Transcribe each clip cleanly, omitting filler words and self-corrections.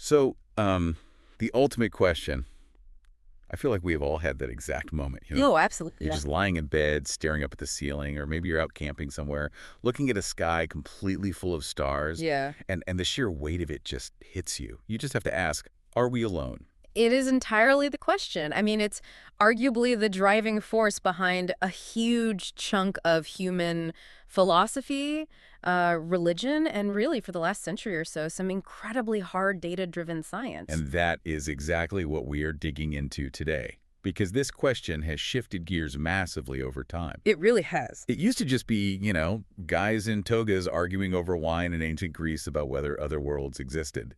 So, the ultimate question, I feel like we have all had that exact moment, Oh, absolutely. You're Yeah. just lying in bed, staring up at the ceiling, or maybe you're out camping somewhere, looking at a sky completely full of stars, Yeah. and the sheer weight of it just hits you. You just have to ask, are we alone? It is entirely the question. I mean, it's arguably the driving force behind a huge chunk of human philosophy, religion, and really for the last century or so, some incredibly hard data-driven science. And that is exactly what we are digging into today, because this question has shifted gears massively over time. It really has. It used to just be, guys in togas arguing over wine in ancient Greece about whether other worlds existed.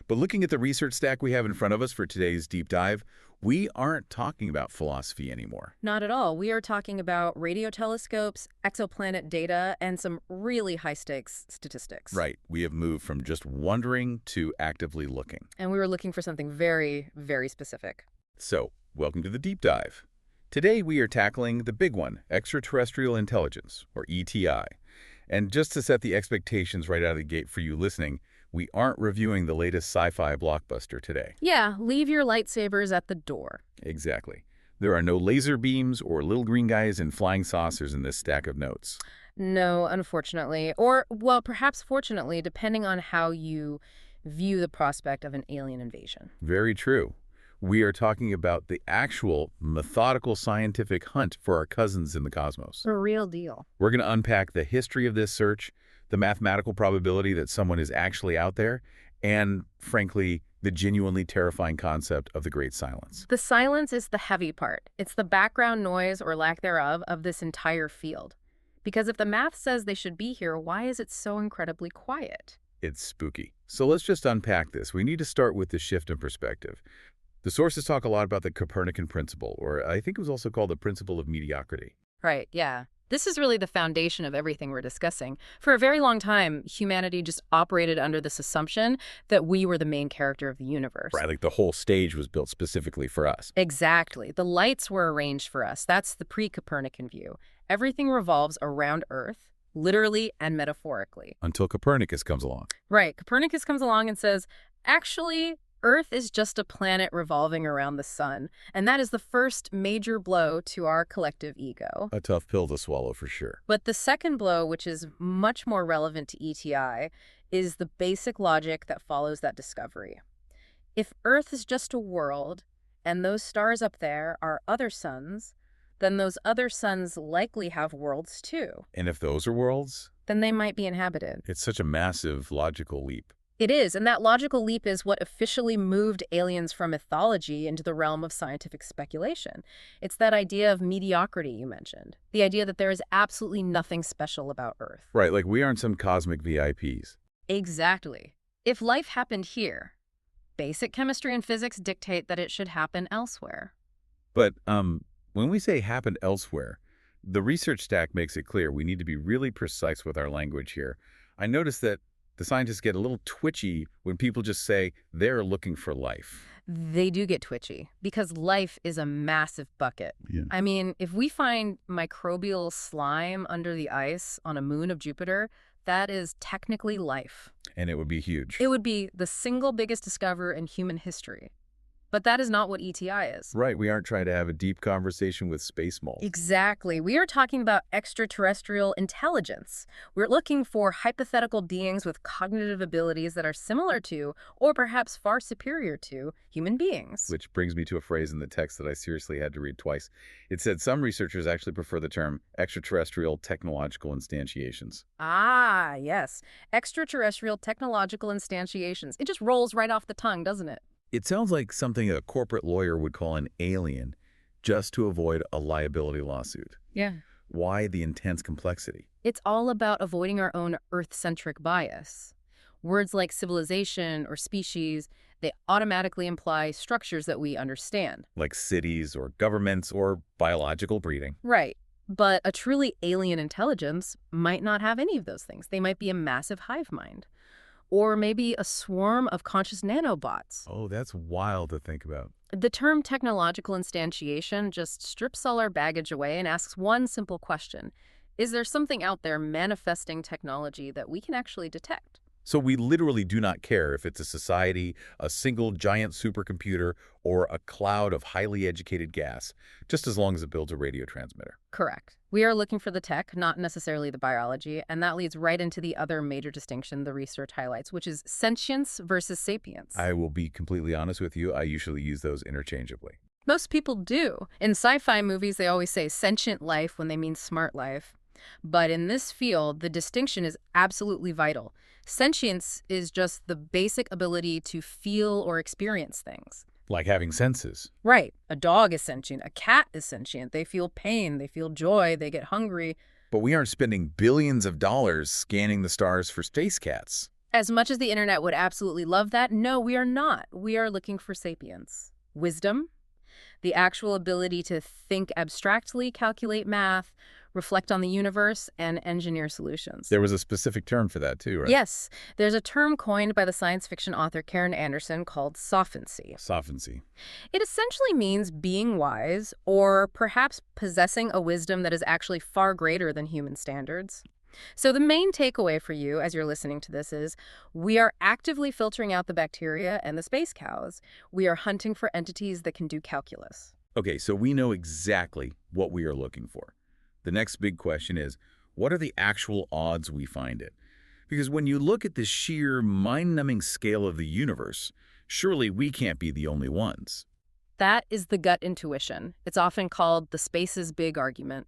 But looking at the research stack we have in front of us for today's deep dive, we aren't talking about philosophy anymore. Not at all. We are talking about radio telescopes, exoplanet data, and some really high-stakes statistics. Right. We have moved from just wondering to actively looking. And we were looking for something very, very specific. So, welcome to the deep dive. Today we are tackling the big one, Extraterrestrial Intelligence, or ETI. And just to set the expectations right out of the gate for you listening, we aren't reviewing the latest sci-fi blockbuster today. Yeah, leave your lightsabers at the door. Exactly. There are no laser beams or little green guys in flying saucers in this stack of notes. No, unfortunately. Or, well, perhaps fortunately, depending on how you view the prospect of an alien invasion. Very true. We are talking about the actual methodical scientific hunt for our cousins in the cosmos. A real deal. We're going to unpack the history of this search, the mathematical probability that someone is actually out there, and, frankly, the genuinely terrifying concept of the Great Silence. The silence is the heavy part. It's the background noise, or lack thereof, of this entire field. Because if the math says they should be here, why is it so incredibly quiet? It's spooky. So let's just unpack this. We need to start with the shift in perspective. The sources talk a lot about the Copernican principle, or I think it was also called the principle of mediocrity. Right, yeah. This is really the foundation of everything we're discussing. For a very long time, humanity just operated under this assumption that we were the main character of the universe. Right, like the whole stage was built specifically for us. Exactly. The lights were arranged for us. That's the pre-Copernican view. Everything revolves around Earth, literally and metaphorically. Until Copernicus comes along. Right. Copernicus comes along and says, actually, Earth is just a planet revolving around the sun, and that is the first major blow to our collective ego. A tough pill to swallow for sure. But the second blow, which is much more relevant to ETI, is the basic logic that follows that discovery. If Earth is just a world, and those stars up there are other suns, then those other suns likely have worlds too. And if those are worlds, then they might be inhabited. it's such a massive logical leap. It is, and that logical leap is what officially moved aliens from mythology into the realm of scientific speculation. It's that idea of mediocrity you mentioned, the idea that there is absolutely nothing special about Earth. Right, like we aren't some cosmic VIPs. Exactly. If life happened here, basic chemistry and physics dictate that it should happen elsewhere. But when we say happened elsewhere, the research stack makes it clear we need to be really precise with our language here. I noticed that the scientists get a little twitchy when people just say they're looking for life. They do get twitchy because life is a massive bucket. Yeah. I mean, if we find microbial slime under the ice on a moon of Jupiter, that is technically life. And it would be huge. It would be the single biggest discovery in human history. But that is not what ETI is. Right, we aren't trying to have a deep conversation with space mold. Exactly. We are talking about extraterrestrial intelligence. We're looking for hypothetical beings with cognitive abilities that are similar to, or perhaps far superior to, human beings. Which brings me to a phrase in the text that I seriously had to read twice. It said some researchers actually prefer the term extraterrestrial technological instantiations. Ah, yes. Extraterrestrial technological instantiations. It just rolls right off the tongue, doesn't it? It sounds like something a corporate lawyer would call an alien just to avoid a liability lawsuit. Yeah. Why the intense complexity? It's all about avoiding our own Earth-centric bias. Words like civilization or species, they automatically imply structures that we understand. Like cities or governments or biological breeding. Right. But a truly alien intelligence might not have any of those things. They might be a massive hive mind. Or maybe a swarm of conscious nanobots. Oh, that's wild to think about. The term technological instantiation just strips all our baggage away and asks one simple question. Is there something out there manifesting technology that we can actually detect? So we literally do not care if it's a society, a single giant supercomputer, or a cloud of highly educated gas, just as long as it builds a radio transmitter. Correct. We are looking for the tech, not necessarily the biology, and that leads right into the other major distinction the research highlights, which is sentience versus sapience. I will be completely honest with you, I usually use those interchangeably. Most people do. In sci-fi movies, they always say sentient life when they mean smart life. But in this field, the distinction is absolutely vital. Sentience is just the basic ability to feel or experience things. Like having senses. Right. A dog is sentient. A cat is sentient. They feel pain. They feel joy. They get hungry. But we aren't spending billions of dollars scanning the stars for space cats. As much as the internet would absolutely love that, no, we are not. We are looking for sapience. Wisdom, the actual ability to think abstractly, calculate math, reflect on the universe, and engineer solutions. There was a specific term for that too, right? Yes, there's a term coined by the science fiction author Karen Anderson called sophancy. Sophancy. It essentially means being wise, or perhaps possessing a wisdom that is actually far greater than human standards. So the main takeaway for you as you're listening to this is we are actively filtering out the bacteria and the space cows. We are hunting for entities that can do calculus. Okay, so we know exactly what we are looking for. The next big question is, what are the actual odds we find it? Because when you look at the sheer mind-numbing scale of the universe, surely we can't be the only ones. That is the gut intuition. It's often called the space is big argument.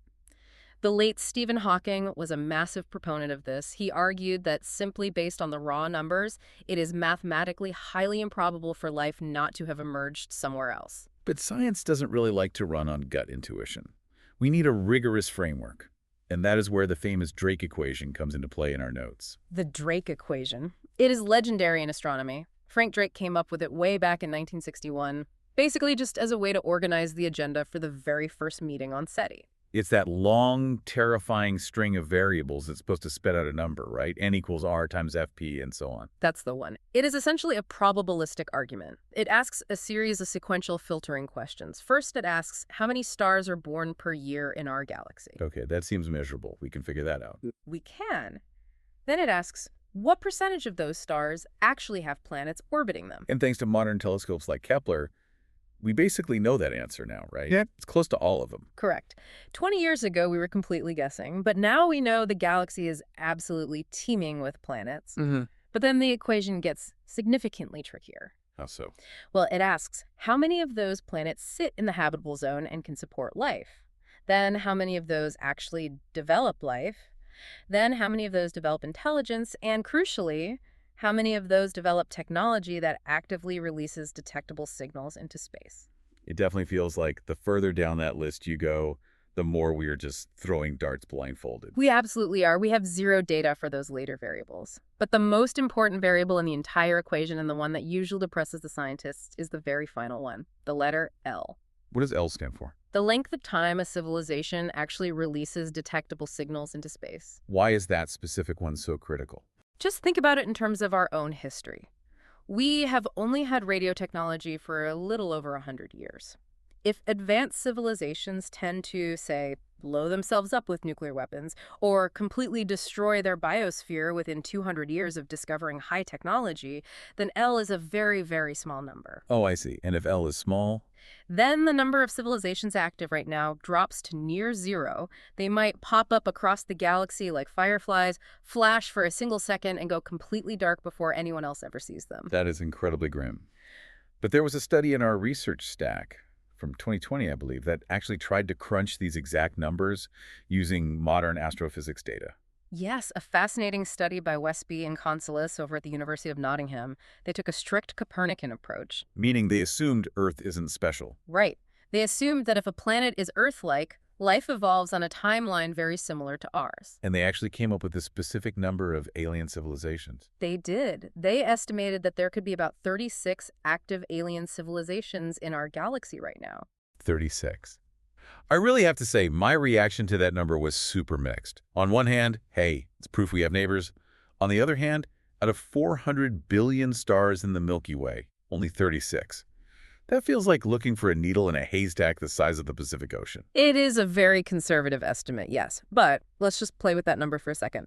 The late Stephen Hawking was a massive proponent of this. He argued that simply based on the raw numbers, it is mathematically highly improbable for life not to have emerged somewhere else. But science doesn't really like to run on gut intuition. We need a rigorous framework, and that is where the famous Drake equation comes into play in our notes. The Drake equation. It is legendary in astronomy. Frank Drake came up with it way back in 1961, basically just as a way to organize the agenda for the very first meeting on SETI. It's that long, terrifying string of variables that's supposed to spit out a number, right? N equals R times FP and so on. That's the one. It is essentially a probabilistic argument. It asks a series of sequential filtering questions. First, it asks how many stars are born per year in our galaxy. Okay, that seems measurable. We can figure that out. We can. Then it asks what percentage of those stars actually have planets orbiting them. And thanks to modern telescopes like Kepler, we basically know that answer now, right? Yeah. It's close to all of them. Correct. 20 years ago, we were completely guessing, but now we know the galaxy is absolutely teeming with planets. Mm-hmm. But then the equation gets significantly trickier. How so? Well, it asks how many of those planets sit in the habitable zone and can support life? Then how many of those actually develop life? Then how many of those develop intelligence? And crucially, how many of those develop technology that actively releases detectable signals into space? It definitely feels like the further down that list you go, the more we are just throwing darts blindfolded. We absolutely are. We have zero data for those later variables. But the most important variable in the entire equation, and the one that usually depresses the scientists, is the very final one, the letter L. What does L stand for? The length of time a civilization actually releases detectable signals into space. Why is that specific one so critical? Just think about it in terms of our own history. We have only had radio technology for a little over 100 years. If advanced civilizations tend to, say, blow themselves up with nuclear weapons or completely destroy their biosphere within 200 years of discovering high technology, then L is a very, very small number. Oh, I see. And if L is small? Then the number of civilizations active right now drops to near zero. They might pop up across the galaxy like fireflies, flash for a single second, and go completely dark before anyone else ever sees them. That is incredibly grim. But there was a study in our research stack from 2020, I believe, that actually tried to crunch these exact numbers using modern astrophysics data. Yes, a fascinating study by Westby and Consolis over at the University of Nottingham. They took a strict Copernican approach. Meaning they assumed Earth isn't special. Right. They assumed that if a planet is Earth-like, life evolves on a timeline very similar to ours. And they actually came up with a specific number of alien civilizations. They did. They estimated that there could be about 36 active alien civilizations in our galaxy right now. 36. I really have to say, my reaction to that number was super mixed. On one hand, hey, it's proof we have neighbors. On the other hand, out of 400 billion stars in the Milky Way, only 36. That feels like looking for a needle in a haystack the size of the Pacific Ocean. It is a very conservative estimate, yes. But let's just play with that number for a second.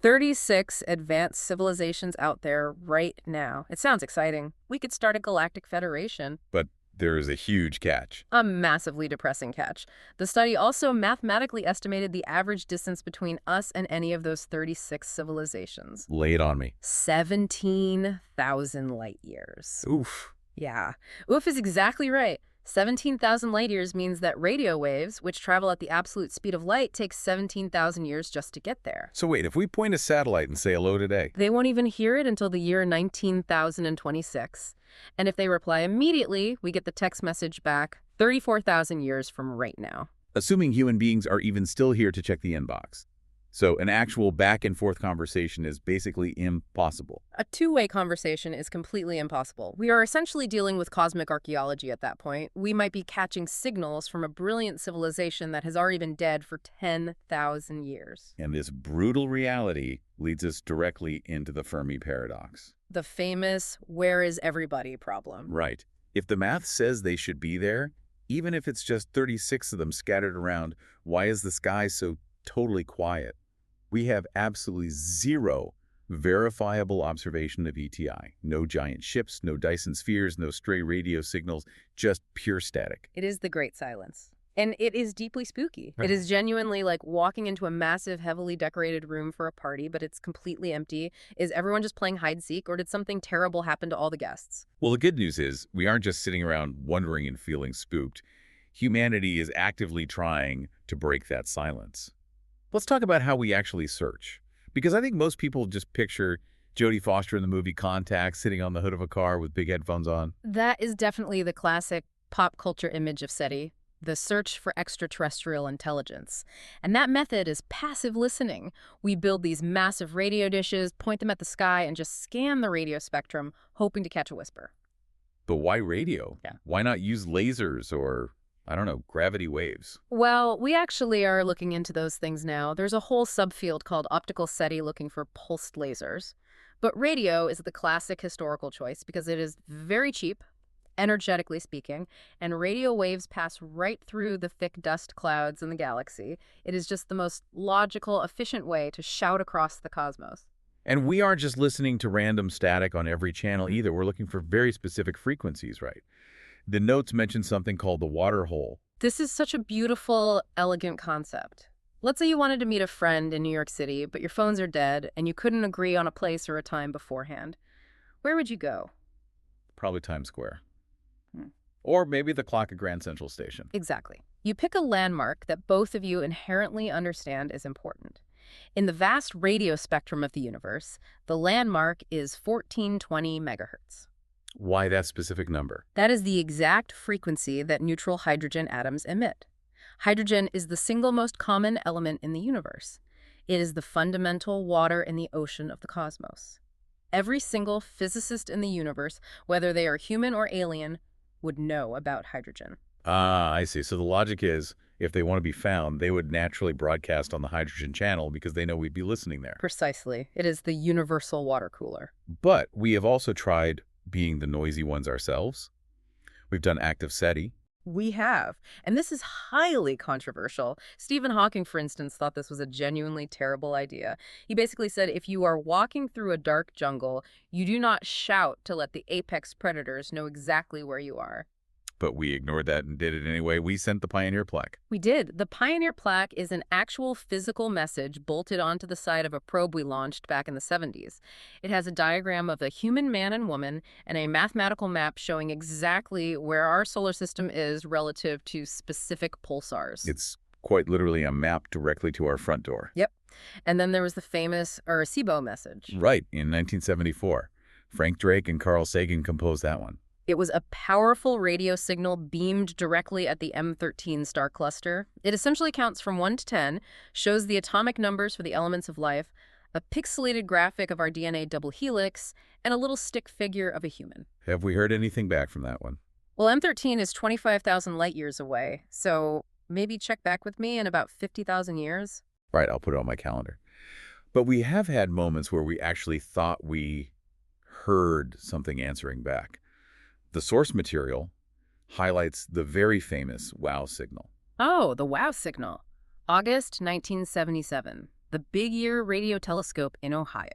36 advanced civilizations out there right now. It sounds exciting. We could start a galactic federation. But there is a huge catch. A massively depressing catch. The study also mathematically estimated the average distance between us and any of those 36 civilizations. Lay it on me. 17,000 light years. Oof. Yeah. Oof is exactly right. 17,000 light years means that radio waves, which travel at the absolute speed of light, take 17,000 years just to get there. So wait, if we point a satellite and say hello today, They won't even hear it until the year 19,026. And if they reply immediately, we get the text message back 34,000 years from right now. assuming human beings are even still here to check the inbox. So an actual back-and-forth conversation is basically impossible. A two-way conversation is completely impossible. We are essentially dealing with cosmic archaeology at that point. We might be catching signals from a brilliant civilization that has already been dead for 10,000 years. And this brutal reality leads us directly into the Fermi Paradox. The famous "where is everybody" problem. Right. If the math says they should be there, even if it's just 36 of them scattered around, why is the sky so totally quiet? We have absolutely zero verifiable observation of ETI. No giant ships, no Dyson spheres, no stray radio signals, just pure static. It is the great silence. And it is deeply spooky. Right. It is genuinely like walking into a massive, heavily decorated room for a party, but it's completely empty. Is everyone just playing hide-and-seek, or did something terrible happen to all the guests? Well, the good news is we aren't just sitting around wondering and feeling spooked. Humanity is actively trying to break that silence. Let's talk about how we actually search. Because I think most people just picture Jodie Foster in the movie Contact sitting on the hood of a car with big headphones on. That is definitely the classic pop culture image of SETI, the search for extraterrestrial intelligence. And that method is passive listening. We build these massive radio dishes, point them at the sky, and just scan the radio spectrum, hoping to catch a whisper. But why radio? Yeah. Why not use lasers or, I don't know, gravity waves? Well, we actually are looking into those things now. There's a whole subfield called optical SETI looking for pulsed lasers. But radio is the classic historical choice because it is very cheap, energetically speaking, and radio waves pass right through the thick dust clouds in the galaxy. It is just the most logical, efficient way to shout across the cosmos. And we aren't just listening to random static on every channel either. We're looking for very specific frequencies, right? The notes mention something called the water hole. This is such a beautiful, elegant concept. Let's say you wanted to meet a friend in New York City, but your phones are dead and you couldn't agree on a place or a time beforehand. Where would you go? Probably Times Square. Or maybe the clock at Grand Central Station. Exactly. You pick a landmark that both of you inherently understand is important. In the vast radio spectrum of the universe, the landmark is 1420 megahertz. Why that specific number? That is the exact frequency that neutral hydrogen atoms emit. Hydrogen is the single most common element in the universe. It is the fundamental water in the ocean of the cosmos. Every single physicist in the universe, whether they are human or alien, would know about hydrogen. Ah, I see. So the logic is, if they want to be found, they would naturally broadcast on the hydrogen channel because they know we'd be listening there. Precisely. It is the universal water cooler. But we have also tried being the noisy ones ourselves. We've done active SETI. We have. And this is highly controversial. Stephen Hawking, for instance, thought this was a genuinely terrible idea. He basically said if you are walking through a dark jungle, you do not shout to let the apex predators know exactly where you are. But we ignored that and did it anyway. We sent the Pioneer plaque. We did. The Pioneer plaque is an actual physical message bolted onto the side of a probe we launched back in the 70s. It has a diagram of a human man and woman and a mathematical map showing exactly where our solar system is relative to specific pulsars. It's quite literally a map directly to our front door. Yep. And then there was the famous Arecibo message. Right, in 1974. Frank Drake and Carl Sagan composed that one. It was a powerful radio signal beamed directly at the M13 star cluster. It essentially counts from 1 to 10, shows the atomic numbers for the elements of life, a pixelated graphic of our DNA double helix, and a little stick figure of a human. Have we heard anything back from that one? Well, M13 is 25,000 light years away, so maybe check back with me in about 50,000 years. Right, I'll put it on my calendar. But we have had moments where we actually thought we heard something answering back. The source material highlights the very famous WOW signal. Oh, the WOW signal. August 1977. the Big Ear Radio Telescope in Ohio.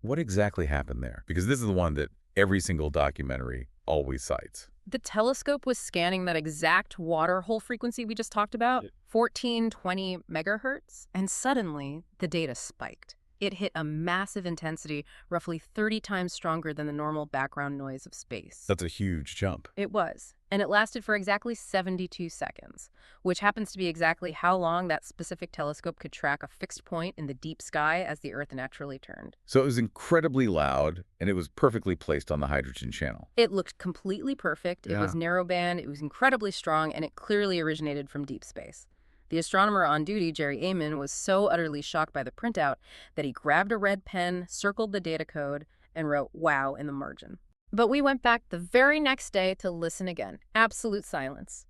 What exactly happened there? Because this is the one that every single documentary always cites. The telescope was scanning that exact water hole frequency we just talked about, 1420 megahertz, and suddenly the data spiked. It hit a massive intensity, roughly 30 times stronger than the normal background noise of space. That's a huge jump. It was, and it lasted for exactly 72 seconds, which happens to be exactly how long that specific telescope could track a fixed point in the deep sky as the Earth naturally turned. So it was incredibly loud, and it was perfectly placed on the hydrogen channel. It looked completely perfect, it was narrowband, it was incredibly strong, and it clearly originated from deep space. The astronomer on duty, Jerry Amon, was so utterly shocked by the printout that he grabbed a red pen, circled the data code, and wrote "wow" in the margin. But we went back the very next day to listen again. Absolute silence.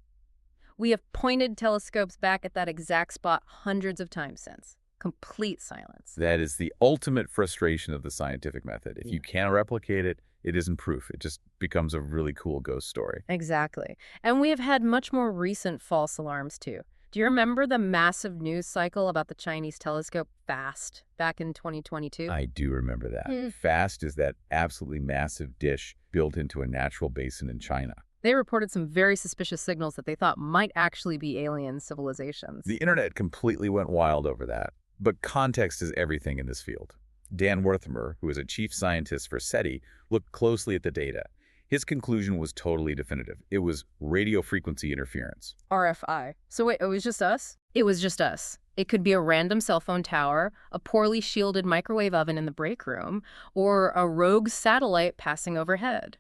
We have pointed telescopes back at that exact spot hundreds of times since. Complete silence. That is the ultimate frustration of the scientific method. If you can't replicate it, it isn't proof. It just becomes a really cool ghost story. Exactly. And we have had much more recent false alarms, too. Do you remember the massive news cycle about the Chinese telescope FAST back in 2022? I do remember that. FAST is that absolutely massive dish built into a natural basin in China. They reported some very suspicious signals that they thought might actually be alien civilizations. The internet completely went wild over that. But context is everything in this field. Dan Wertheimer, who is a chief scientist for SETI, looked closely at the data. His conclusion was totally definitive. It was radio frequency interference. RFI. So wait, it was just us? It was just us. It could be a random cell phone tower, a poorly shielded microwave oven in the break room, or a rogue satellite passing overhead.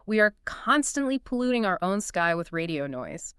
We are constantly polluting our own sky with radio noise.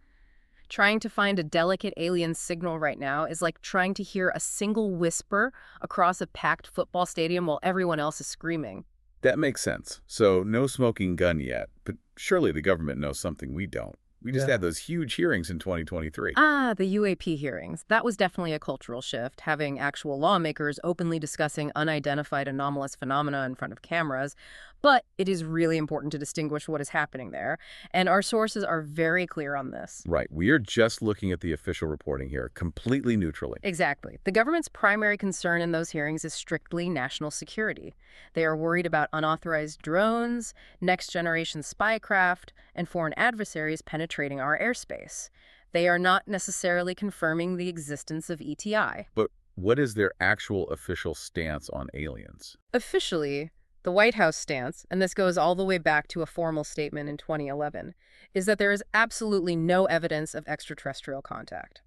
Trying to find a delicate alien signal right now is like trying to hear a single whisper across a packed football stadium while everyone else is screaming. That makes sense. So no smoking gun yet, but surely the government knows something we don't. We just had those huge hearings in 2023. The UAP hearings. That was definitely a cultural shift, having actual lawmakers openly discussing unidentified anomalous phenomena in front of cameras. But it is really important to distinguish what is happening there, and our sources are very clear on this. Right. We are just looking at the official reporting here, completely neutrally. Exactly. The government's primary concern in those hearings is strictly national security. They are worried about unauthorized drones, next-generation spycraft, and foreign adversaries penetrating our airspace. They are not necessarily confirming the existence of ETI. But what is their actual official stance on aliens? Officially, the White House stance, and this goes all the way back to a formal statement in 2011, is that there is absolutely no evidence of extraterrestrial contact.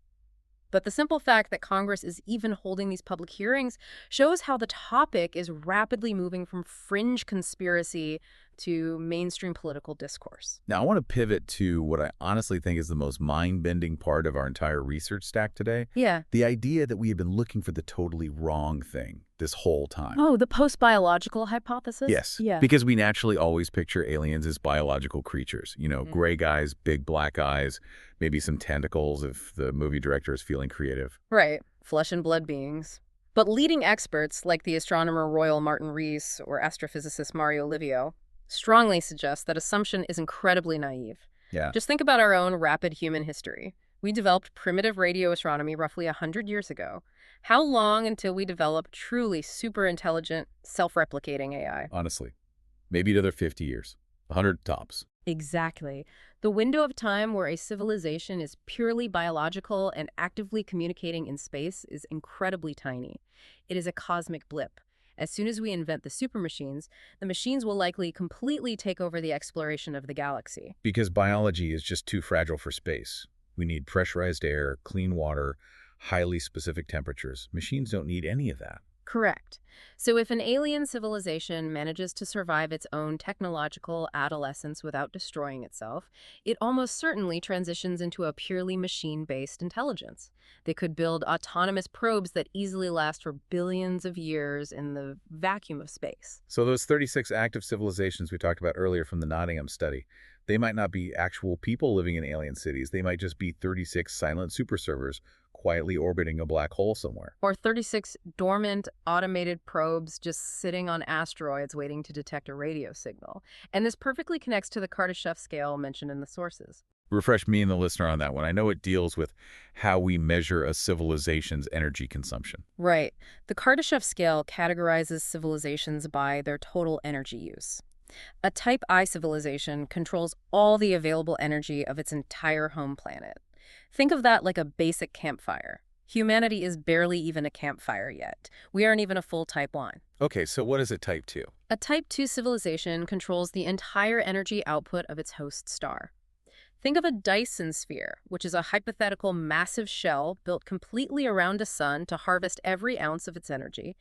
But the simple fact that Congress is even holding these public hearings shows how the topic is rapidly moving from fringe conspiracy to mainstream political discourse. Now, I want to pivot to what I honestly think is the most mind-bending part of our entire research stack today. Yeah. The idea that we have been looking for the totally wrong thing this whole time. Oh, the post-biological hypothesis? Yes. Yeah. Because we naturally always picture aliens as biological creatures. You know, gray guys, big black eyes, maybe some tentacles if the movie director is feeling creative. Right. Flesh and blood beings. But leading experts like the astronomer Royal Martin Rees or astrophysicist Mario Livio strongly suggest that assumption is incredibly naive. Yeah. Just think about our own rapid human history. We developed primitive radio astronomy roughly 100 years ago. How long until we develop truly super intelligent, self-replicating AI? Honestly, maybe another 50 years, 100 tops. Exactly. The window of time where a civilization is purely biological and actively communicating in space is incredibly tiny. It is a cosmic blip. As soon as we invent the supermachines, the machines will likely completely take over the exploration of the galaxy. Because biology is just too fragile for space. We need pressurized air, clean water, highly specific temperatures. Machines don't need any of that. Correct. So if an alien civilization manages to survive its own technological adolescence without destroying itself, it almost certainly transitions into a purely machine-based intelligence. They could build autonomous probes that easily last for billions of years in the vacuum of space. So those 36 active civilizations we talked about earlier from the Nottingham study, they might not be actual people living in alien cities. They might just be 36 silent super servers quietly orbiting a black hole somewhere. Or 36 dormant automated probes just sitting on asteroids waiting to detect a radio signal. And this perfectly connects to the Kardashev scale mentioned in the sources. Refresh me and the listener on that one. I know it deals with how we measure a civilization's energy consumption. Right. The Kardashev scale categorizes civilizations by their total energy use. A Type I civilization controls all the available energy of its entire home planet. Think of that like a basic campfire. Humanity is barely even a campfire yet. We aren't even a full Type 1. Okay, so what is a Type 2? A Type 2 civilization controls the entire energy output of its host star. Think of a Dyson sphere, which is a hypothetical massive shell built completely around a sun to harvest every ounce of its energy.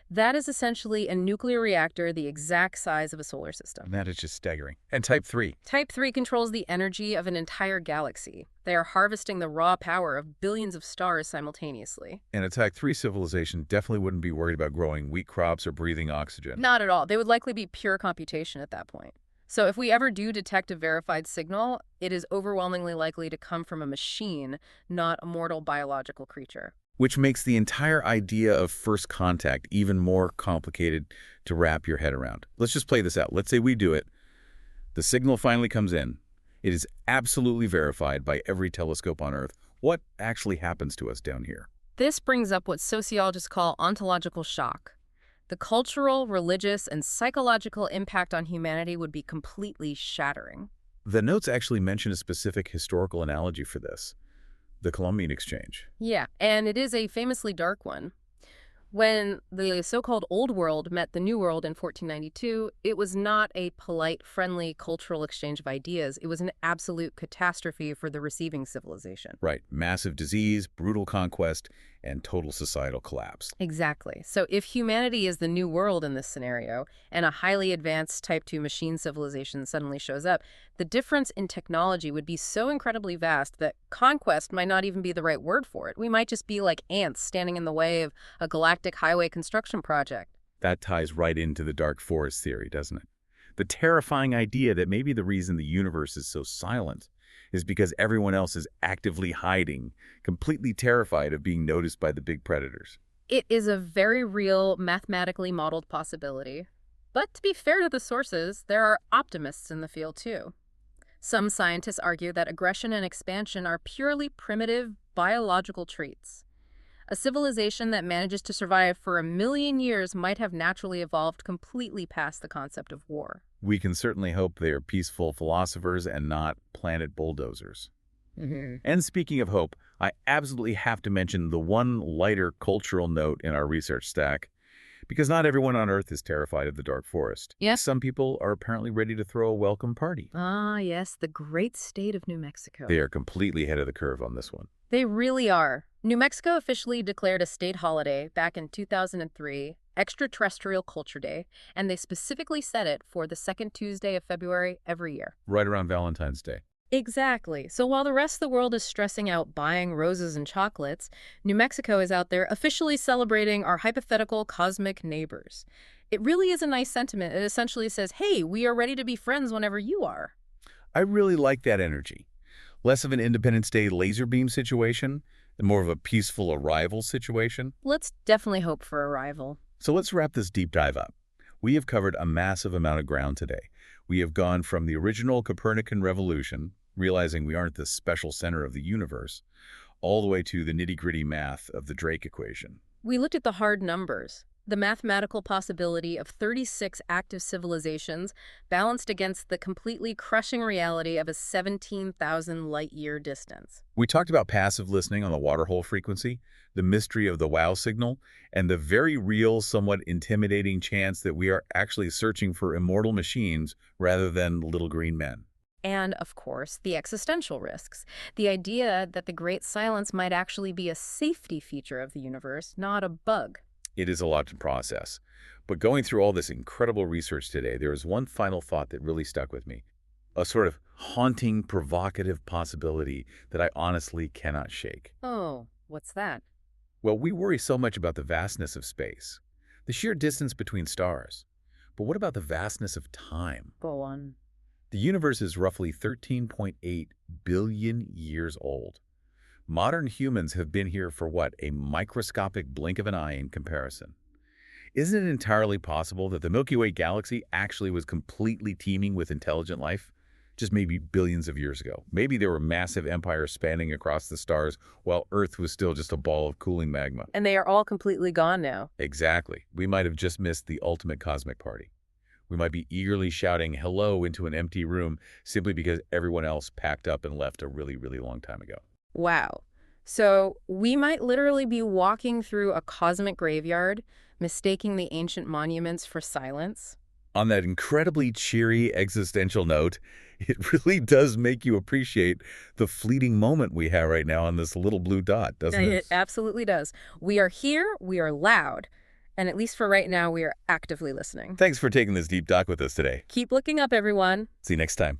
That is essentially a nuclear reactor the exact size of a solar system. And that is just staggering. And Type 3? Type 3 controls the energy of an entire galaxy. They are harvesting the raw power of billions of stars simultaneously. And a Type 3 civilization definitely wouldn't be worried about growing wheat crops or breathing oxygen. Not at all. They would likely be pure computation at that point. So if we ever do detect a verified signal, it is overwhelmingly likely to come from a machine, not a mortal biological creature. Which makes the entire idea of first contact even more complicated to wrap your head around. Let's just play this out. Let's say we do it. The signal finally comes in. It is absolutely verified by every telescope on Earth. What actually happens to us down here? This brings up what sociologists call ontological shock. The cultural, religious, and psychological impact on humanity would be completely shattering. The notes actually mention a specific historical analogy for this, the Columbian Exchange. Yeah, and it is a famously dark one. When the so-called Old World met the New World in 1492, it was not a polite, friendly cultural exchange of ideas. It was an absolute catastrophe for the receiving civilization. Right. Massive disease, brutal conquest, and total societal collapse. Exactly. So if humanity is the new world in this scenario, and a highly advanced Type 2 machine civilization suddenly shows up, the difference in technology would be so incredibly vast that conquest might not even be the right word for it. We might just be like ants standing in the way of a galactic highway construction project. That ties right into the dark forest theory, doesn't it? The terrifying idea that maybe the reason the universe is so silent is because everyone else is actively hiding, completely terrified of being noticed by the big predators. It is a very real, mathematically modeled possibility. But to be fair to the sources, there are optimists in the field too. Some scientists argue that aggression and expansion are purely primitive biological traits. A civilization that manages to survive for 1,000,000 years might have naturally evolved completely past the concept of war. We can certainly hope they are peaceful philosophers and not planet bulldozers. And speaking of hope, I absolutely have to mention the one lighter cultural note in our research stack, because not everyone on Earth is terrified of the dark forest. Yes. Some people are apparently ready to throw a welcome party. Ah, yes, the great state of New Mexico. They are completely ahead of the curve on this one. They really are. New Mexico officially declared a state holiday back in 2003, Extraterrestrial Culture Day, and they specifically set it for the second Tuesday of February every year. Right around Valentine's Day. Exactly. So while the rest of the world is stressing out buying roses and chocolates, New Mexico is out there officially celebrating our hypothetical cosmic neighbors. It really is a nice sentiment. It essentially says, hey, we are ready to be friends whenever you are. I really like that energy. Less of an Independence Day laser beam situation and more of a peaceful arrival situation. Let's definitely hope for arrival. So let's wrap this deep dive up. We have covered a massive amount of ground today. We have gone from the original Copernican revolution, realizing we aren't the special center of the universe, all the way to the nitty-gritty math of the Drake equation. We looked at the hard numbers, the mathematical possibility of 36 active civilizations balanced against the completely crushing reality of a 17,000 light-year distance. We talked about passive listening on the waterhole frequency, the mystery of the wow signal, and the very real, somewhat intimidating chance that we are actually searching for immortal machines rather than little green men. And, of course, the existential risks. The idea that the Great Silence might actually be a safety feature of the universe, not a bug. It is a lot to process. But going through all this incredible research today, there is one final thought that really stuck with me. A sort of haunting, provocative possibility that I honestly cannot shake. Oh, what's that? Well, we worry so much about the vastness of space, the sheer distance between stars. But what about the vastness of time? Go on. The universe is roughly 13.8 billion years old. Modern humans have been here for what, a microscopic blink of an eye in comparison. Isn't it entirely possible that the Milky Way galaxy actually was completely teeming with intelligent life? just maybe billions of years ago. Maybe there were massive empires spanning across the stars while Earth was still just a ball of cooling magma. And they are all completely gone now. Exactly. We might have just missed the ultimate cosmic party. We might be eagerly shouting hello into an empty room simply because everyone else packed up and left a really, really long time ago. Wow. So we might literally be walking through a cosmic graveyard, mistaking the ancient monuments for silence. On that incredibly cheery existential note, it really does make you appreciate the fleeting moment we have right now on this little blue dot, doesn't It it? absolutely does. We are here, we are loud, and at least for right now, we are actively listening. Thanks for taking this deep dive with us today. Keep looking up, everyone. See you next time.